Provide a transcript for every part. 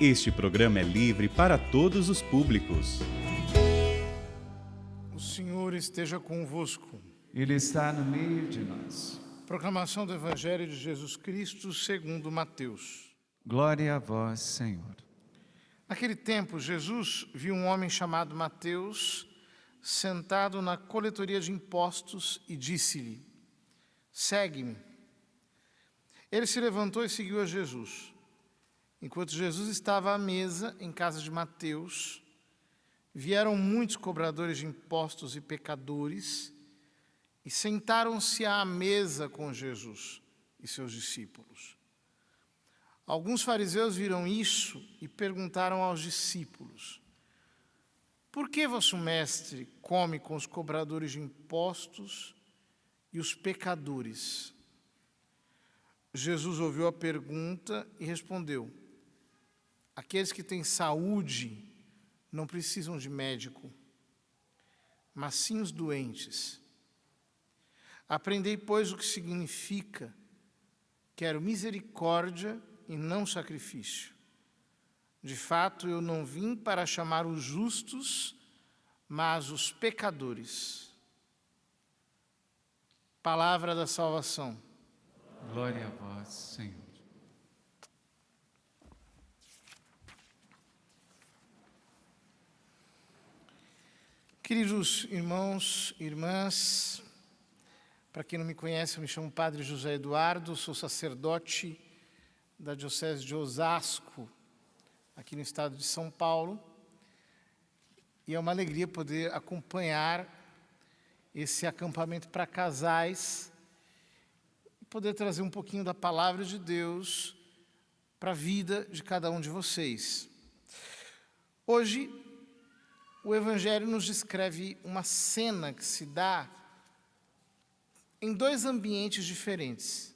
Este programa é livre para todos os públicos. O Senhor esteja convosco. Ele está no meio de nós. Proclamação do Evangelho de Jesus Cristo segundo Mateus. Glória a vós, Senhor. Naquele tempo, Jesus viu um homem chamado Mateus sentado na coletoria de impostos e disse-lhe: segue-me. Ele se levantou e seguiu a Jesus. Enquanto Jesus estava à mesa em casa de Mateus, vieram muitos cobradores de impostos e pecadores e sentaram-se à mesa com Jesus e seus discípulos. Alguns fariseus viram isso e perguntaram aos discípulos: por que vosso mestre come com os cobradores de impostos e os pecadores? Jesus ouviu a pergunta e respondeu: aqueles que têm saúde não precisam de médico, mas sim os doentes. Aprendei, pois, o que significa: quero misericórdia e não sacrifício. De fato, eu não vim para chamar os justos, mas os pecadores. Palavra da salvação. Glória a vós, Senhor. Queridos irmãos e irmãs, para quem não me conhece, eu me chamo Padre José Eduardo, sou sacerdote da Diocese de Osasco, aqui no estado de São Paulo, e é uma alegria poder acompanhar esse acampamento para casais e poder trazer um pouquinho da palavra de Deus para a vida de cada um de vocês. Hoje, o Evangelho nos descreve uma cena que se dá em dois ambientes diferentes.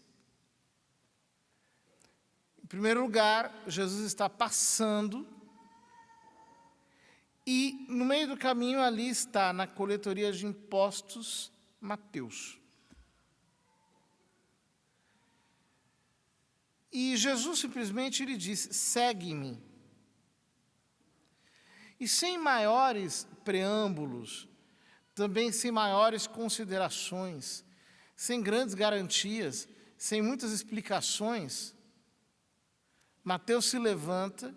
Em primeiro lugar, Jesus está passando e no meio do caminho ali está, na coletoria de impostos, Mateus. E Jesus simplesmente lhe disse: segue-me. E sem maiores preâmbulos, também sem maiores considerações, sem grandes garantias, sem muitas explicações, Mateus se levanta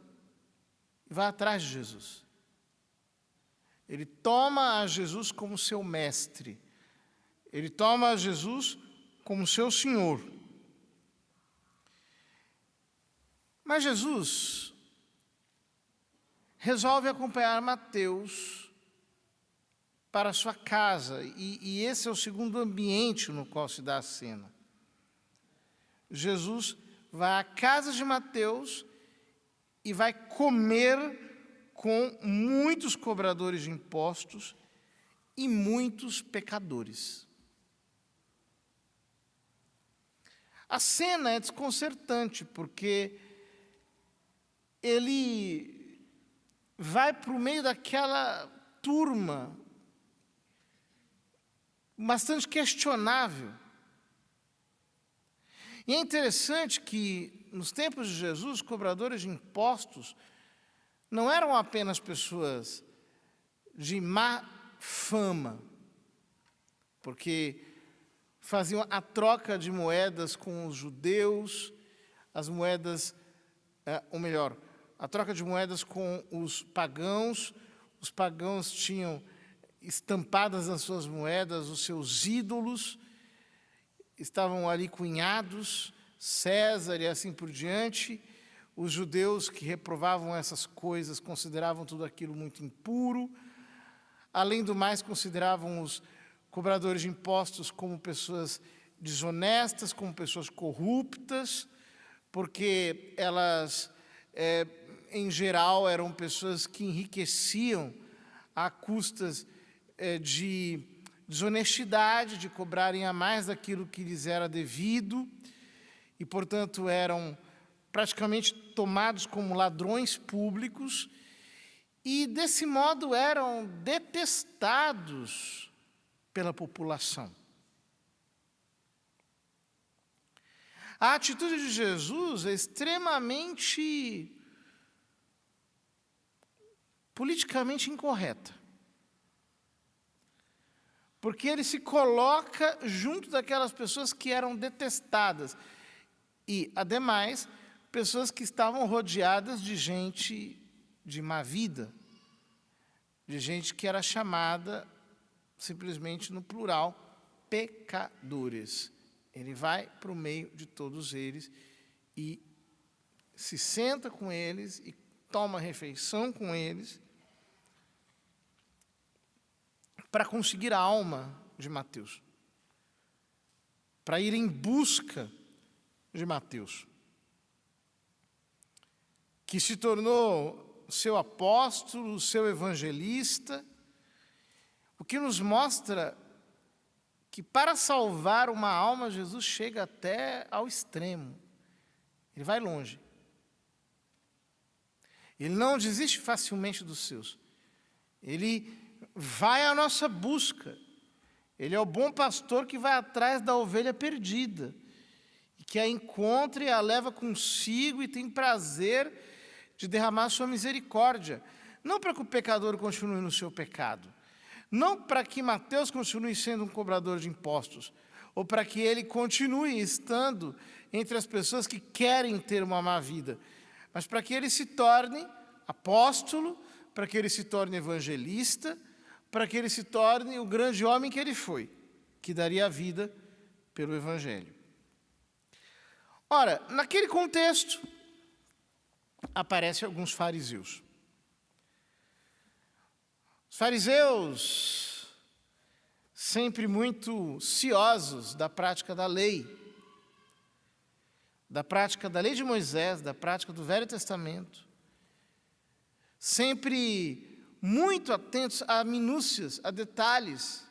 e vai atrás de Jesus. Ele toma a Jesus como seu mestre. Ele toma a Jesus como seu Senhor. Mas Jesus resolve acompanhar Mateus para a sua casa, e esse é o segundo ambiente no qual se dá a cena. Jesus vai à casa de Mateus e vai comer com muitos cobradores de impostos e muitos pecadores. A cena é desconcertante, porque ele vai para o meio daquela turma bastante questionável. E é interessante que, nos tempos de Jesus, cobradores de impostos não eram apenas pessoas de má fama, porque faziam a troca de moedas com os judeus, as moedas, ou melhor, a troca de moedas com os pagãos tinham estampadas nas suas moedas os seus ídolos, estavam ali cunhados, César e assim por diante. Os judeus que reprovavam essas coisas consideravam tudo aquilo muito impuro. Além do mais, consideravam os cobradores de impostos como pessoas desonestas, como pessoas corruptas, porque elas, em geral, eram pessoas que enriqueciam a custas de desonestidade, de cobrarem a mais daquilo que lhes era devido, e, portanto, eram praticamente tomados como ladrões públicos, e, desse modo, eram detestados pela população. A atitude de Jesus é extremamente politicamente incorreta. Porque ele se coloca junto daquelas pessoas que eram detestadas. E, ademais, pessoas que estavam rodeadas de gente de má vida, de gente que era chamada, simplesmente no plural, pecadores. Ele vai para o meio de todos eles e se senta com eles e toma refeição com eles para conseguir a alma de Mateus, para ir em busca de Mateus, que se tornou seu apóstolo, seu evangelista, o que nos mostra que para salvar uma alma, Jesus chega até ao extremo. Ele vai longe. Ele não desiste facilmente dos seus. Ele vai à nossa busca. Ele é o bom pastor que vai atrás da ovelha perdida, e que a encontra e a leva consigo e tem prazer de derramar sua misericórdia. Não para que o pecador continue no seu pecado, não para que Mateus continue sendo um cobrador de impostos, ou para que ele continue estando entre as pessoas que querem ter uma má vida, mas para que ele se torne apóstolo, para que ele se torne evangelista, para que ele se torne o grande homem que ele foi, que daria a vida pelo Evangelho. Ora, naquele contexto, aparecem alguns fariseus. Os fariseus, sempre muito ciosos da prática da lei de Moisés, da prática do Velho Testamento, sempre muito atentos a minúcias, a detalhes,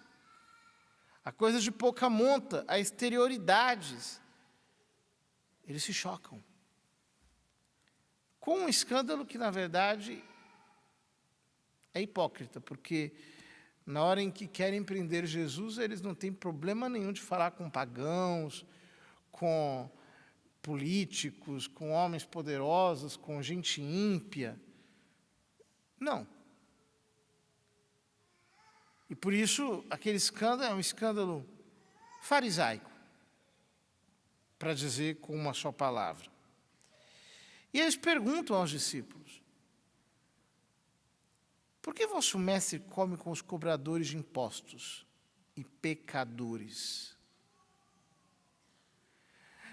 a coisas de pouca monta, a exterioridades. Eles se chocam com um escândalo que, na verdade, é hipócrita, porque na hora em que querem prender Jesus, eles não têm problema nenhum de falar com pagãos, com políticos, com homens poderosos, com gente ímpia. Não. E por isso, aquele escândalo é um escândalo farisaico, para dizer com uma só palavra. E eles perguntam aos discípulos: por que vosso mestre come com os cobradores de impostos e pecadores?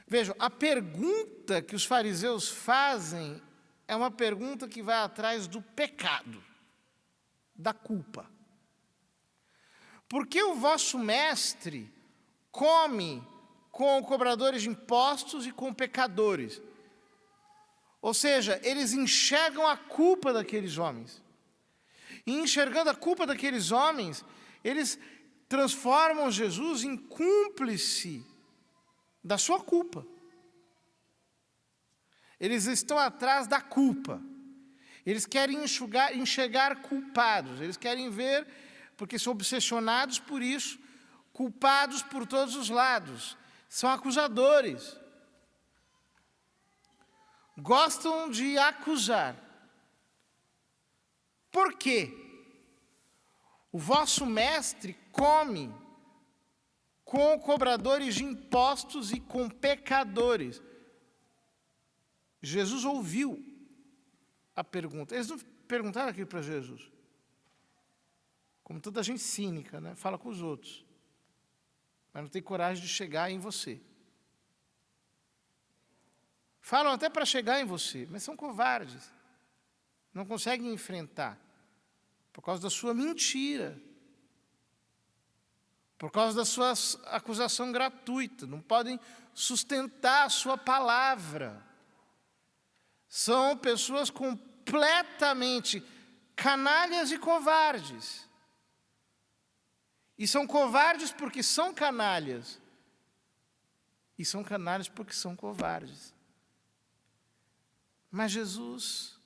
Vejam, a pergunta que os fariseus fazem é uma pergunta que vai atrás do pecado, da culpa. Por que o vosso mestre come com cobradores de impostos e com pecadores? Ou seja, eles enxergam a culpa daqueles homens. E enxergando a culpa daqueles homens, eles transformam Jesus em cúmplice da sua culpa. Eles estão atrás da culpa. Eles querem enxergar culpados. Eles querem ver, porque são obsessionados por isso, culpados por todos os lados. São acusadores. Gostam de acusar. Por quê? O vosso mestre come com cobradores de impostos e com pecadores. Jesus ouviu a pergunta. Eles não perguntaram aquilo para Jesus. Como toda gente cínica, né? Fala com os outros, mas não tem coragem de chegar em você. Falam até para chegar em você, mas são covardes. Não conseguem enfrentar, por causa da sua mentira, por causa da sua acusação gratuita. Não podem sustentar a sua palavra. São pessoas completamente canalhas e covardes. E são covardes porque são canalhas. E são canalhas porque são covardes. Mas Jesus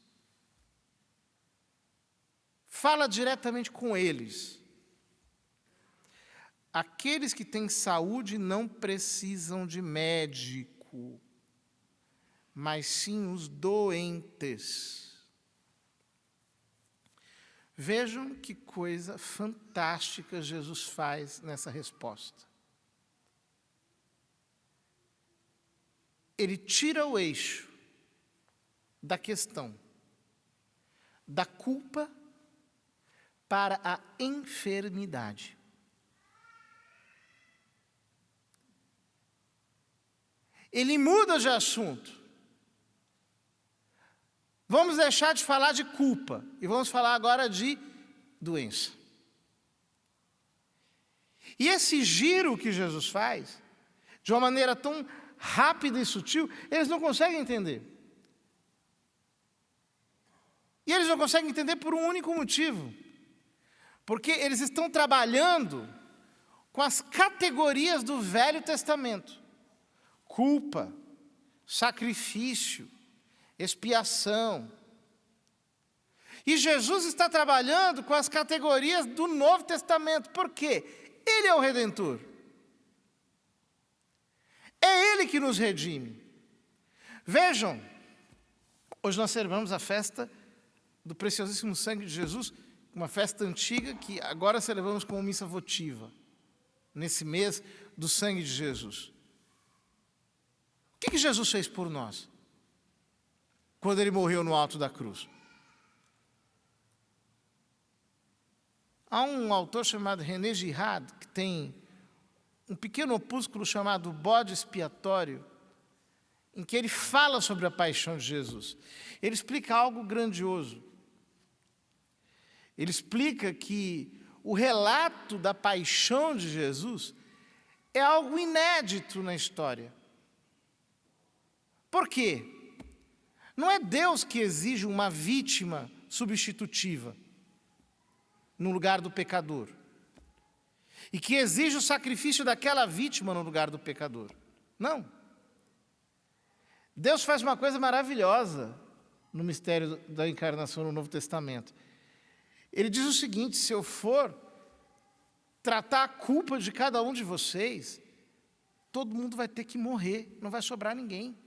fala diretamente com eles. Aqueles que têm saúde não precisam de médico, mas sim os doentes. Vejam que coisa fantástica Jesus faz nessa resposta. Ele tira o eixo da questão da culpa para a enfermidade. Ele muda de assunto. Vamos deixar de falar de culpa e vamos falar agora de doença. E esse giro que Jesus faz, de uma maneira tão rápida e sutil, eles não conseguem entender. E eles não conseguem entender por um único motivo. Porque eles estão trabalhando com as categorias do Velho Testamento. Culpa, sacrifício, expiação. E Jesus está trabalhando com as categorias do Novo Testamento. Por quê? Ele é o Redentor. É Ele que nos redime. Vejam, hoje nós celebramos a festa do preciosíssimo sangue de Jesus, uma festa antiga que agora celebramos como missa votiva, nesse mês do sangue de Jesus. O que Jesus fez por nós, quando Ele morreu no alto da cruz? Há um autor chamado René Girard, que tem um pequeno opúsculo chamado Bode Expiatório, em que ele fala sobre a paixão de Jesus. Ele explica algo grandioso. Ele explica que o relato da paixão de Jesus é algo inédito na história. Por quê? Não é Deus que exige uma vítima substitutiva no lugar do pecador, e que exige o sacrifício daquela vítima no lugar do pecador. Não. Deus faz uma coisa maravilhosa no mistério da encarnação no Novo Testamento. Ele diz o seguinte: se eu for tratar a culpa de cada um de vocês, todo mundo vai ter que morrer, não vai sobrar ninguém.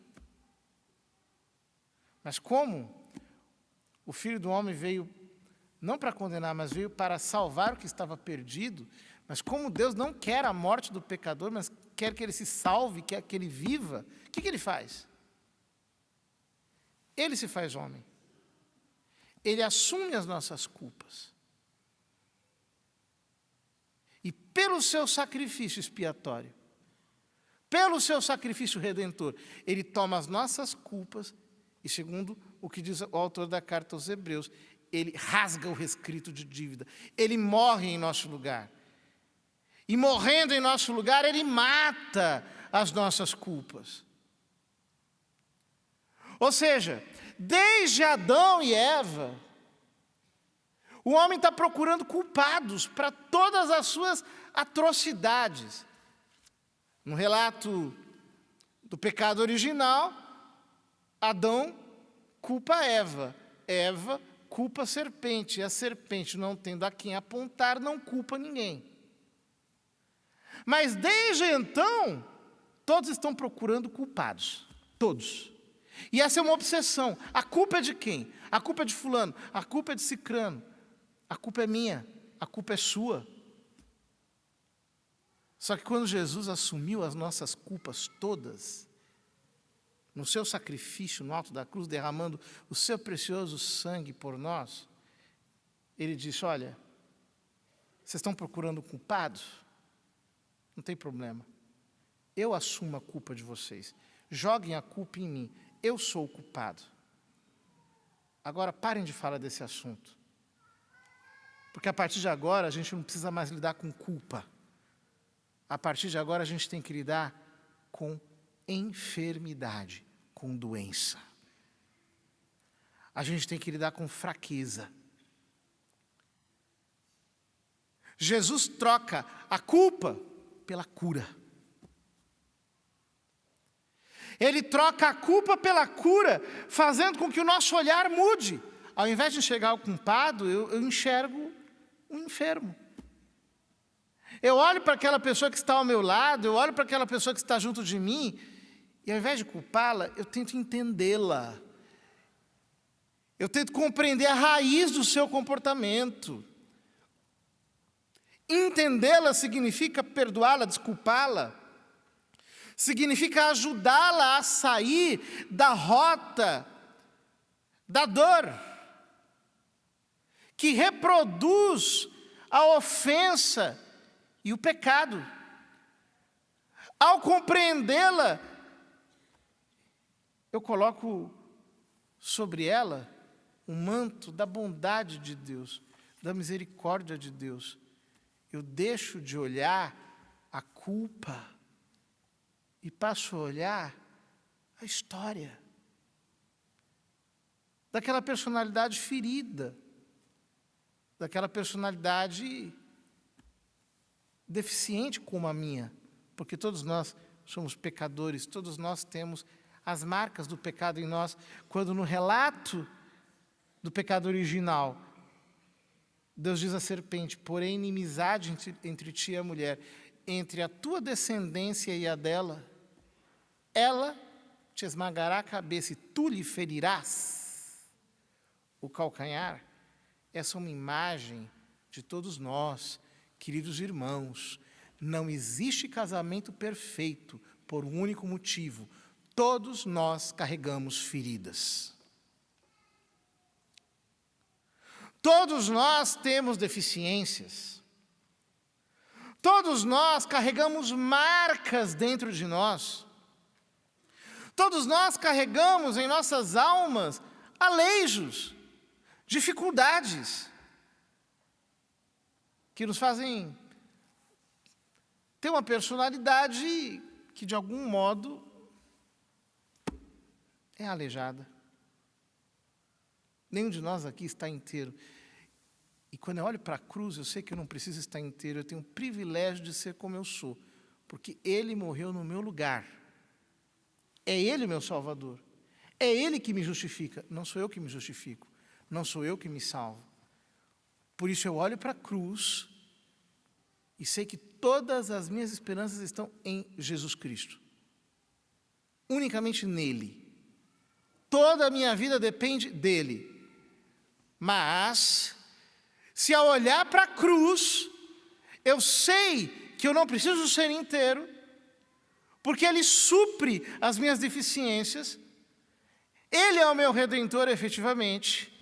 Mas como o Filho do Homem veio não para condenar, mas veio para salvar o que estava perdido, mas como Deus não quer a morte do pecador, mas quer que ele se salve, quer que ele viva, o que ele faz? Ele se faz homem. Ele assume as nossas culpas. E pelo seu sacrifício expiatório, pelo seu sacrifício redentor, ele toma as nossas culpas e, segundo o que diz o autor da carta aos Hebreus, ele rasga o rescrito de dívida. Ele morre em nosso lugar. E morrendo em nosso lugar, ele mata as nossas culpas. Ou seja, desde Adão e Eva, o homem está procurando culpados para todas as suas atrocidades. No relato do pecado original, Adão culpa Eva, Eva culpa a serpente, e a serpente, não tendo a quem apontar, não culpa ninguém. Mas desde então, todos estão procurando culpados, todos. E essa é uma obsessão. A culpa é de quem? A culpa é de fulano, a culpa é de cicrano, a culpa é minha, a culpa é sua. Só que quando Jesus assumiu as nossas culpas todas, no seu sacrifício no alto da cruz, derramando o seu precioso sangue por nós, ele disse: olha, vocês estão procurando culpados? Não tem problema. Eu assumo a culpa de vocês. Joguem a culpa em mim. Eu sou o culpado. Agora parem de falar desse assunto. Porque a partir de agora a gente não precisa mais lidar com culpa. A partir de agora a gente tem que lidar com enfermidade, com doença. A gente tem que lidar com fraqueza. Jesus troca a culpa pela cura. Ele troca a culpa pela cura, fazendo com que o nosso olhar mude. Ao invés de enxergar o culpado, eu enxergo o enfermo. Eu olho para aquela pessoa que está ao meu lado, eu olho para aquela pessoa que está junto de mim, e ao invés de culpá-la, eu tento entendê-la. Eu tento compreender a raiz do seu comportamento. Entendê-la significa perdoá-la, desculpá-la. Significa ajudá-la a sair da rota da dor, que reproduz a ofensa e o pecado. Ao compreendê-la, eu coloco sobre ela o manto da bondade de Deus, da misericórdia de Deus. Eu deixo de olhar a culpa e passo a olhar a história daquela personalidade ferida, daquela personalidade deficiente como a minha, porque todos nós somos pecadores, todos nós temos as marcas do pecado em nós, quando no relato do pecado original, Deus diz à serpente: porém inimizade entre ti e a mulher, entre a tua descendência e a dela, ela te esmagará a cabeça e tu lhe ferirás o calcanhar. Essa é uma imagem de todos nós, queridos irmãos. Não existe casamento perfeito por um único motivo: todos nós carregamos feridas. Todos nós temos deficiências. Todos nós carregamos marcas dentro de nós. Todos nós carregamos em nossas almas aleijos, dificuldades, que nos fazem ter uma personalidade que, de algum modo, é aleijada. Nenhum de nós aqui está inteiro. E quando eu olho para a cruz, eu sei que eu não preciso estar inteiro, eu tenho o privilégio de ser como eu sou, porque Ele morreu no meu lugar. É Ele o meu Salvador. É Ele que me justifica, não sou eu que me justifico, não sou eu que me salvo. Por isso eu olho para a cruz e sei que todas as minhas esperanças estão em Jesus Cristo. Unicamente nele. Toda a minha vida depende dele. Mas, se ao olhar para a cruz, eu sei que eu não preciso ser inteiro, porque Ele supre as minhas deficiências, Ele é o meu Redentor efetivamente,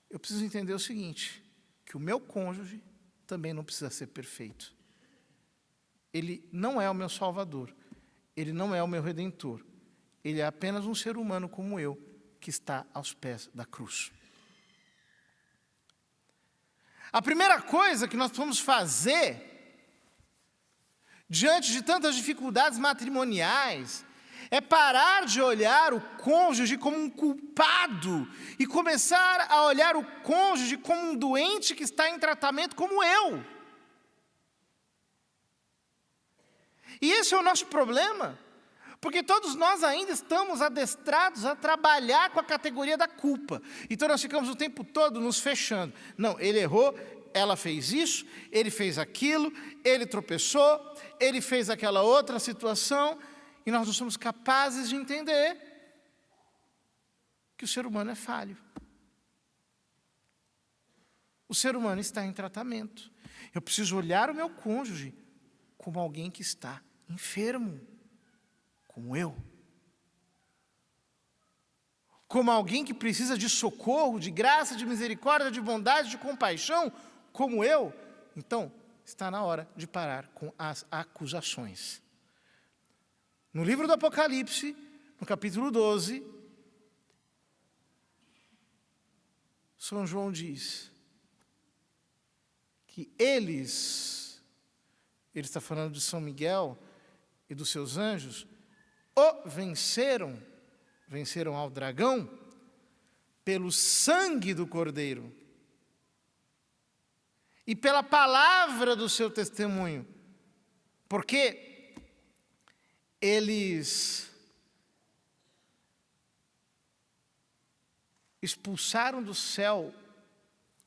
eu preciso entender o seguinte: que o meu cônjuge também não precisa ser perfeito. Ele não é o meu Salvador, Ele não é o meu Redentor, Ele é apenas um ser humano como eu, que está aos pés da cruz. A primeira coisa que nós vamos fazer, diante de tantas dificuldades matrimoniais, é parar de olhar o cônjuge como um culpado e começar a olhar o cônjuge como um doente que está em tratamento como eu. E esse é o nosso problema, porque todos nós ainda estamos adestrados a trabalhar com a categoria da culpa. Então nós ficamos o tempo todo nos fechando. Não, ele errou, ela fez isso, ele fez aquilo, ele tropeçou, ele fez aquela outra situação, e nós não somos capazes de entender que o ser humano é falho. O ser humano está em tratamento. Eu preciso olhar o meu cônjuge como alguém que está enfermo, como eu. Como alguém que precisa de socorro, de graça, de misericórdia, de bondade, de compaixão, como eu. Então, está na hora de parar com as acusações. No livro do Apocalipse, no capítulo 12, São João diz que ele está falando de São Miguel e dos seus anjos, o venceram ao dragão pelo sangue do Cordeiro e pela palavra do seu testemunho, porque eles expulsaram do céu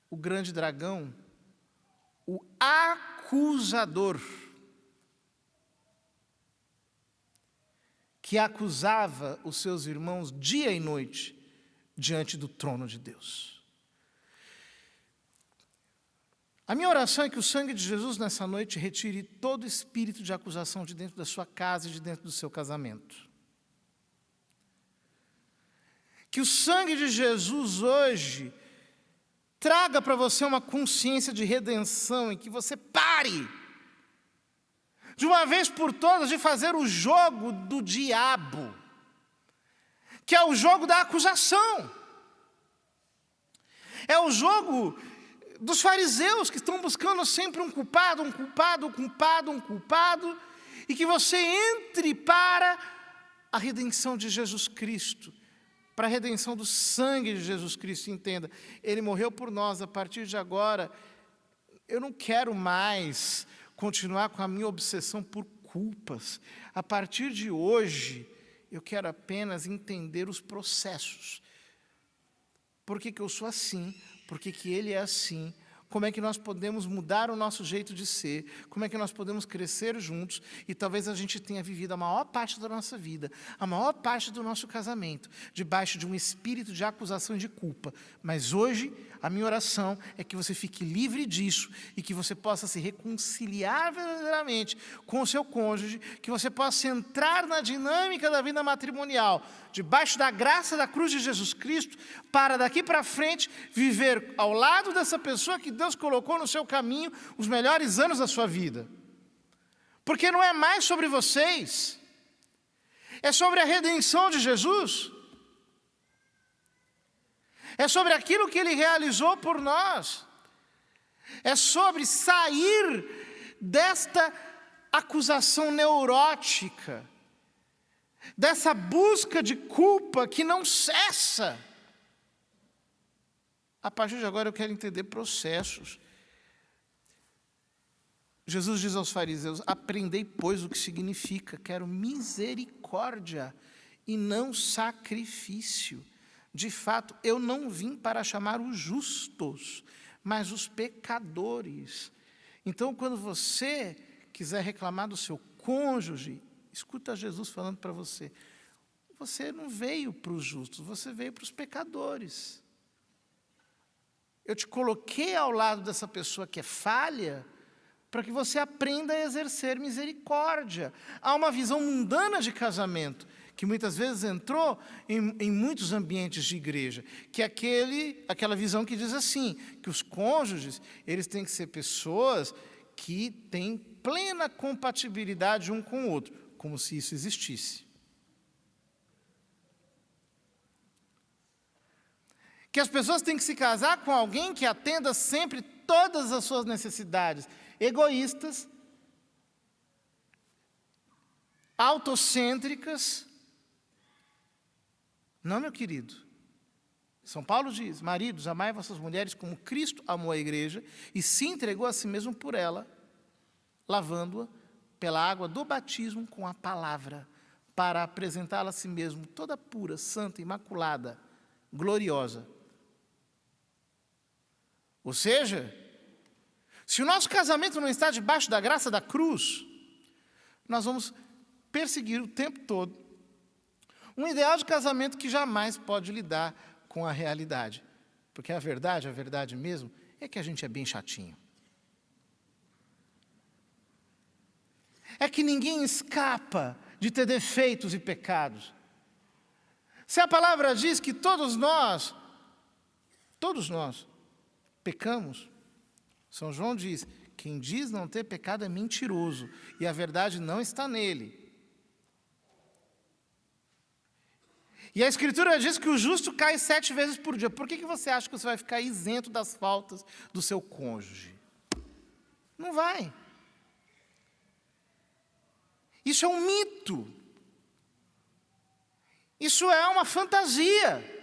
o grande dragão, o acusador, que acusava os seus irmãos dia e noite diante do trono de Deus. A minha oração é que o sangue de Jesus nessa noite retire todo espírito de acusação de dentro da sua casa e de dentro do seu casamento. Que o sangue de Jesus hoje traga para você uma consciência de redenção e que você pare, de uma vez por todas, de fazer o jogo do diabo, que é o jogo da acusação. É o jogo dos fariseus que estão buscando sempre um culpado, e que você entre para a redenção de Jesus Cristo, para a redenção do sangue de Jesus Cristo. Entenda, Ele morreu por nós. A partir de agora, eu não quero mais continuar com a minha obsessão por culpas. A partir de hoje, eu quero apenas entender os processos. Por que eu sou assim? Por que Ele é assim? Como é que nós podemos mudar o nosso jeito de ser? Como é que nós podemos crescer juntos? E talvez a gente tenha vivido a maior parte da nossa vida, a maior parte do nosso casamento, debaixo de um espírito de acusação e de culpa. Mas hoje, a minha oração é que você fique livre disso e que você possa se reconciliar verdadeiramente com o seu cônjuge, que você possa entrar na dinâmica da vida matrimonial, debaixo da graça da cruz de Jesus Cristo, para daqui para frente viver ao lado dessa pessoa que Deus colocou no seu caminho os melhores anos da sua vida. Porque não é mais sobre vocês, é sobre a redenção de Jesus, é sobre aquilo que Ele realizou por nós, é sobre sair desta acusação neurótica, dessa busca de culpa que não cessa. A partir de agora eu quero entender processos. Jesus diz aos fariseus: aprendei, pois, o que significa. Quero misericórdia e não sacrifício. De fato, eu não vim para chamar os justos, mas os pecadores. Então, quando você quiser reclamar do seu cônjuge, escuta Jesus falando para você: você não veio para os justos, você veio para os pecadores. Eu te coloquei ao lado dessa pessoa que é falha, para que você aprenda a exercer misericórdia. Há uma visão mundana de casamento, que muitas vezes entrou em muitos ambientes de igreja, que é aquela visão que diz assim, que os cônjuges, eles têm que ser pessoas que têm plena compatibilidade um com o outro, como se isso existisse. Que as pessoas têm que se casar com alguém que atenda sempre todas as suas necessidades, egoístas, autocêntricas. Não, meu querido. São Paulo diz: maridos, amai vossas mulheres como Cristo amou a igreja e se entregou a si mesmo por ela, lavando-a pela água do batismo com a palavra, para apresentá-la a si mesmo toda pura, santa, imaculada, gloriosa. Ou seja, se o nosso casamento não está debaixo da graça da cruz, nós vamos perseguir o tempo todo um ideal de casamento que jamais pode lidar com a realidade. Porque a verdade mesmo, é que a gente é bem chatinho. É que ninguém escapa de ter defeitos e pecados. Se a palavra diz que todos nós pecamos, São João diz: quem diz não ter pecado é mentiroso, e a verdade não está nele. E a Escritura diz que o justo cai 7 vezes por dia. Por que você acha que você vai ficar isento das faltas do seu cônjuge? Não vai. Isso é um mito. Isso é uma fantasia.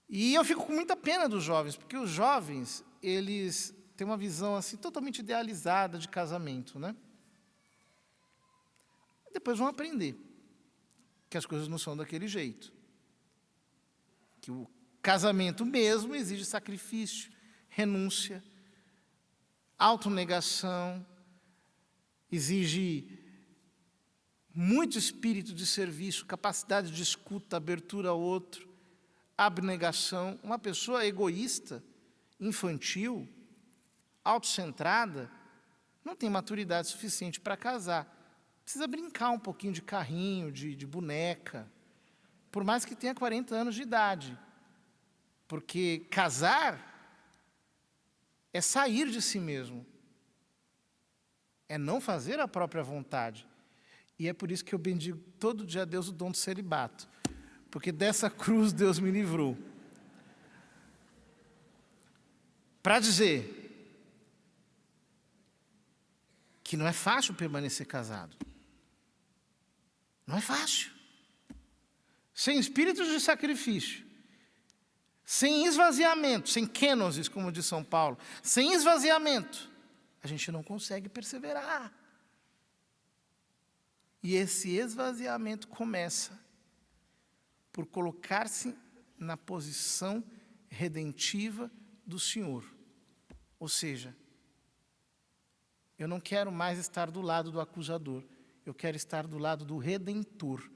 E eu fico com muita pena dos jovens, porque os jovens, eles têm uma visão assim totalmente idealizada de casamento, né? Depois vão aprender que as coisas não são daquele jeito. Que o casamento mesmo exige sacrifício, renúncia, autonegação, exige muito espírito de serviço, capacidade de escuta, abertura ao outro, abnegação. Uma pessoa egoísta, infantil, autocentrada, não tem maturidade suficiente para casar. Precisa brincar um pouquinho de carrinho, de boneca, por mais que tenha 40 anos de idade. Porque casar é sair de si mesmo, é não fazer a própria vontade. E é por isso que eu bendigo todo dia a Deus o dom do celibato, porque dessa cruz Deus me livrou. Para dizer que não é fácil permanecer casado. Não é fácil. Sem espíritos de sacrifício, sem esvaziamento, sem kenosis, como diz São Paulo, sem esvaziamento, a gente não consegue perseverar. E esse esvaziamento começa por colocar-se na posição redentiva do Senhor. Ou seja, eu não quero mais estar do lado do acusador, eu quero estar do lado do Redentor.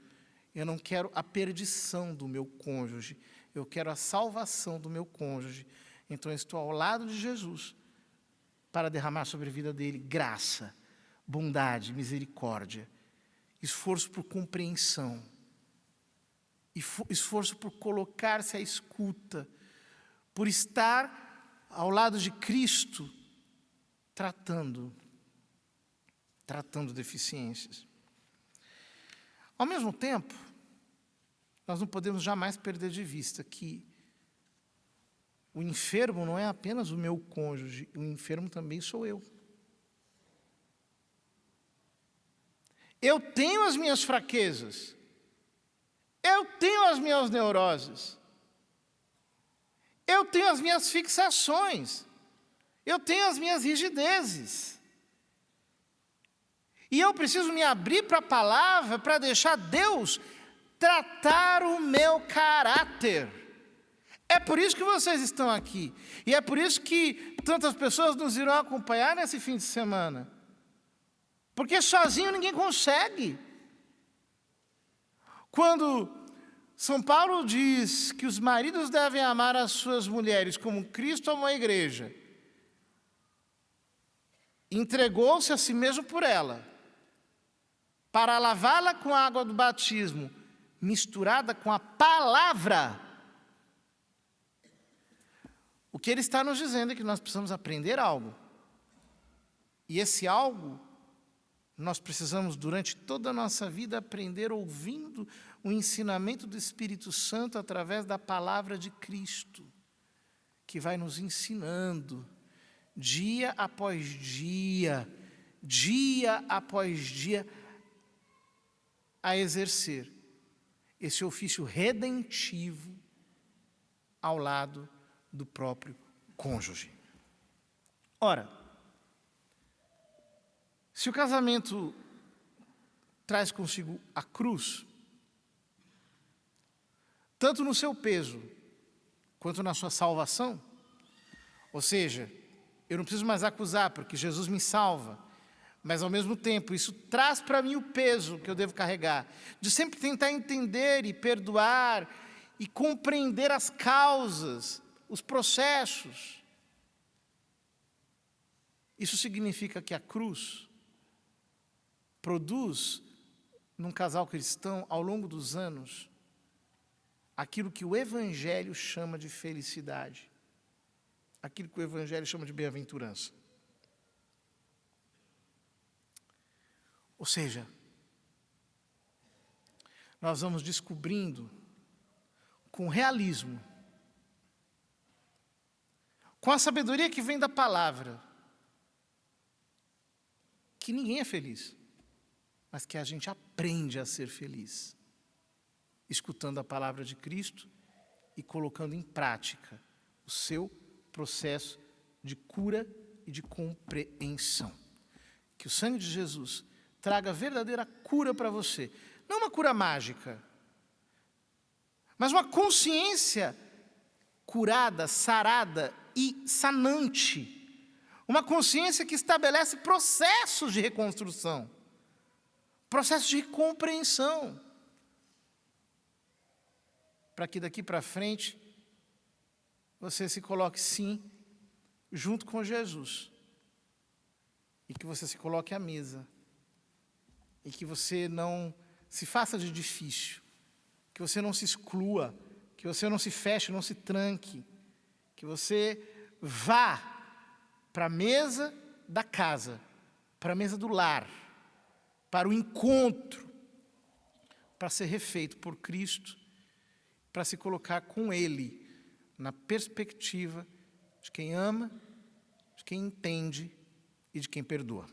Eu não quero a perdição do meu cônjuge, eu quero a salvação do meu cônjuge. Então eu estou ao lado de Jesus para derramar sobre a vida dele graça, bondade, misericórdia, esforço por compreensão, esforço por colocar-se à escuta, por estar ao lado de Cristo, tratando deficiências. Ao mesmo tempo, nós não podemos jamais perder de vista que o enfermo não é apenas o meu cônjuge, o enfermo também sou eu. Eu tenho as minhas fraquezas, eu tenho as minhas neuroses, eu tenho as minhas fixações, eu tenho as minhas rigidezes. E eu preciso me abrir para a palavra, para deixar Deus tratar o meu caráter. É por isso que vocês estão aqui. E é por isso que tantas pessoas nos irão acompanhar nesse fim de semana. Porque sozinho ninguém consegue. Quando São Paulo diz que os maridos devem amar as suas mulheres como Cristo amou a igreja, entregou-se a si mesmo por ela, para lavá-la com a água do batismo, misturada com a palavra. O que ele está nos dizendo é que nós precisamos aprender algo. E esse algo, nós precisamos, durante toda a nossa vida, aprender ouvindo o ensinamento do Espírito Santo através da palavra de Cristo, que vai nos ensinando, dia após dia, a exercer esse ofício redentivo ao lado do próprio cônjuge. Ora, se o casamento traz consigo a cruz, tanto no seu peso quanto na sua salvação, ou seja, eu não preciso mais acusar porque Jesus me salva, mas ao mesmo tempo isso traz para mim o peso que eu devo carregar, de sempre tentar entender e perdoar e compreender as causas, os processos. Isso significa que a cruz produz, num casal cristão, ao longo dos anos, aquilo que o Evangelho chama de felicidade, aquilo que o Evangelho chama de bem-aventurança. Ou seja, nós vamos descobrindo com realismo, com a sabedoria que vem da palavra, que ninguém é feliz, mas que a gente aprende a ser feliz, escutando a palavra de Cristo e colocando em prática o seu processo de cura e de compreensão. Que o sangue de Jesus traga verdadeira cura para você. Não uma cura mágica, mas uma consciência curada, sarada e sanante. Uma consciência que estabelece processos de reconstrução. processo de compreensão, para que daqui para frente você se coloque, sim, junto com Jesus, e que você se coloque à mesa, e que você não se faça de difícil, que você não se exclua, que você não se feche, não se tranque, que você vá para a mesa da casa, para a mesa do lar, para o encontro, para ser refeito por Cristo, para se colocar com Ele na perspectiva de quem ama, de quem entende e de quem perdoa.